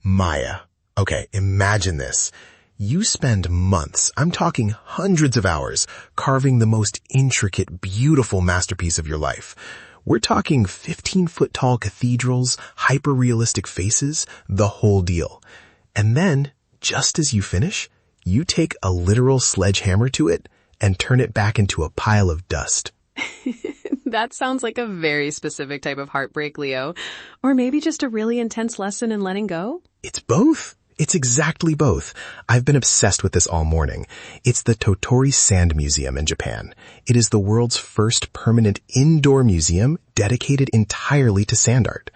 Maya. Okay, imagine this. You spend months, I'm talking hundreds of hours, carving the most intricate, beautiful masterpiece of your life. We're talking 15-foot-tall cathedrals, hyper-realistic faces, the whole deal. And then, just as you finish, you take a literal sledgehammer to it and turn it back into a pile of dust. That sounds like a very specific type of heartbreak, Leo. Or maybe just a really intense lesson in letting go? It's both. It's exactly both. I've been obsessed with this all morning. It's the Tottori Sand Museum in Japan. It is the world's first permanent indoor museum dedicated entirely to sand art.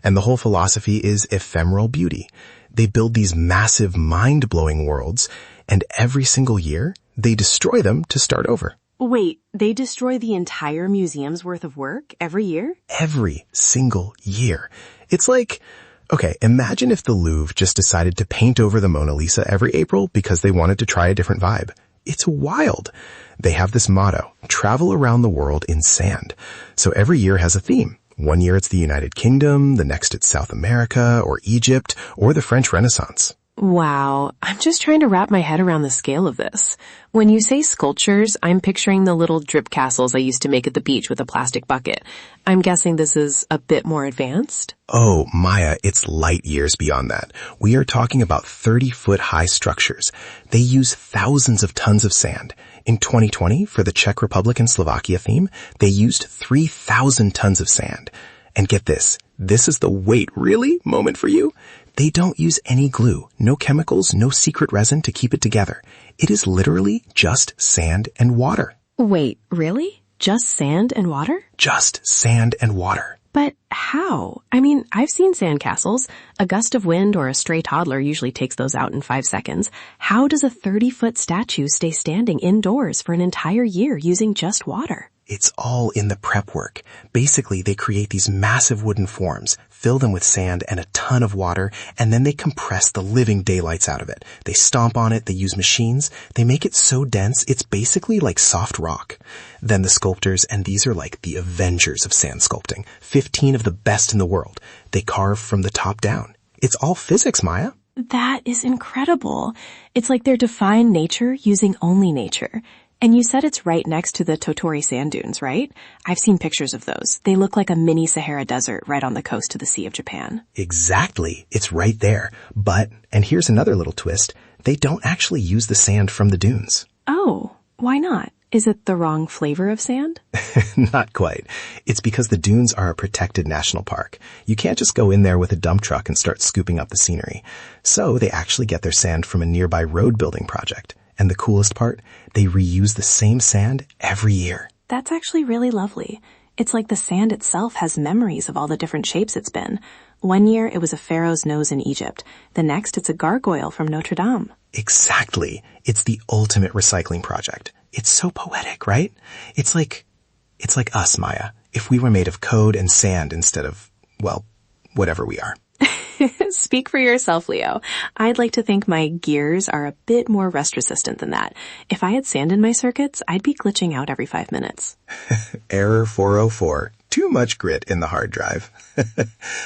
And the whole philosophy is ephemeral beauty. They build these massive, mind-blowing worlds, and every single year, they destroy them to start over. Wait, they destroy the entire museum's worth of work every year? Every single year. It's like, okay, imagine if the Louvre just decided to paint over the Mona Lisa every April because they wanted to try a different vibe. It's wild. They have this motto, travel around the world in sand. So every year has a theme. One year it's the United Kingdom, the next it's South America or Egypt or the French Renaissance. Wow, I'm just trying to wrap my head around the scale of this. When you say sculptures, I'm picturing the little drip castles I used to make at the beach with a plastic bucket. I'm guessing this is a bit more advanced? Oh, Maya, it's light years beyond that. We are talking about 30-foot-high structures. They use thousands of tons of sand. In 2020, for the Czech Republic and Slovakia theme, they used 3,000 tons of sand. And get this is the wait, really moment for you. They don't use any glue, no chemicals, no secret resin to keep it together. It is literally just sand and water. Wait, really? Just sand and water? Just sand and water. But how? I mean, I've seen sandcastles. A gust of wind or a stray toddler usually takes those out in 5 seconds. How does a 30-foot statue stay standing indoors for an entire year using just water? It's all in the prep work. Basically, they create these massive wooden forms, fill them with sand and a ton of water, and then they compress the living daylights out of it. They stomp on it, they use machines, they make it so dense, it's basically like soft rock. Then the sculptors, and these are like the Avengers of sand sculpting, 15 of the best in the world. They carve from the top down. It's all physics, Maya. That is incredible. It's like they're defying nature using only nature. And you said it's right next to the Tottori sand dunes, right? I've seen pictures of those. They look like a mini Sahara desert right on the coast of the Sea of Japan. Exactly. It's right there. But, and here's another little twist, they don't actually use the sand from the dunes. Oh, why not? Is it the wrong flavor of sand? Not quite. It's because the dunes are a protected national park. You can't just go in there with a dump truck and start scooping up the scenery. So they actually get their sand from a nearby road building project. And the coolest part, they reuse the same sand every year. That's actually really lovely. It's like the sand itself has memories of all the different shapes it's been. One year it was a pharaoh's nose in Egypt. The next it's a gargoyle from Notre Dame. Exactly. It's the ultimate recycling project. It's so poetic, right? It's like us, Maya, if we were made of code and sand instead of, well, whatever we are. Speak for yourself, Leo. I'd like to think my gears are a bit more rust resistant than that. If I had sand in my circuits, I'd be glitching out every 5 minutes. Error 404. Too much grit in the hard drive.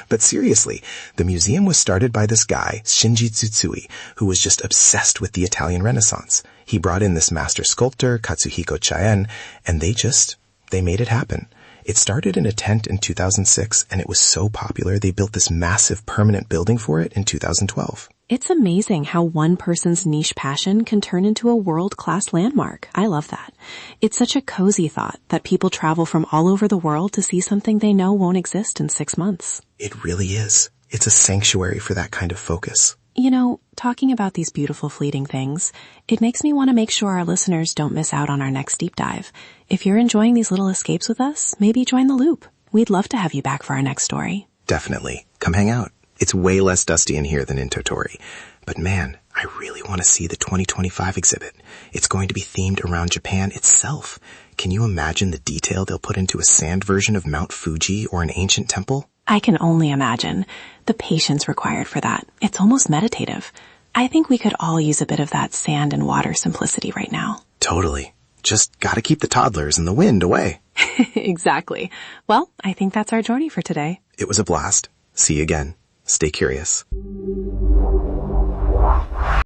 But seriously, the museum was started by this guy, Shinji Tsutsui, who was just obsessed with the Italian Renaissance. He brought in this master sculptor, Katsuhiko Chaen, and they made it happen. It started in a tent in 2006, and it was so popular they built this massive permanent building for it in 2012. It's amazing how one person's niche passion can turn into a world-class landmark. I love that. It's such a cozy thought that people travel from all over the world to see something they know won't exist in 6 months. It really is. It's a sanctuary for that kind of focus. You know, talking about these beautiful fleeting things, it makes me want to make sure our listeners don't miss out on our next deep dive. If you're enjoying these little escapes with us, maybe join the loop. We'd love to have you back for our next story. Definitely. Come hang out. It's way less dusty in here than in Tottori. But man, I really want to see the 2025 exhibit. It's going to be themed around Japan itself. Can you imagine the detail they'll put into a sand version of Mount Fuji or an ancient temple? I can only imagine. The patience required for that. It's almost meditative. I think we could all use a bit of that sand and water simplicity right now. Totally. Just gotta keep the toddlers and the wind away. Exactly. Well, I think that's our journey for today. It was a blast. See you again. Stay curious.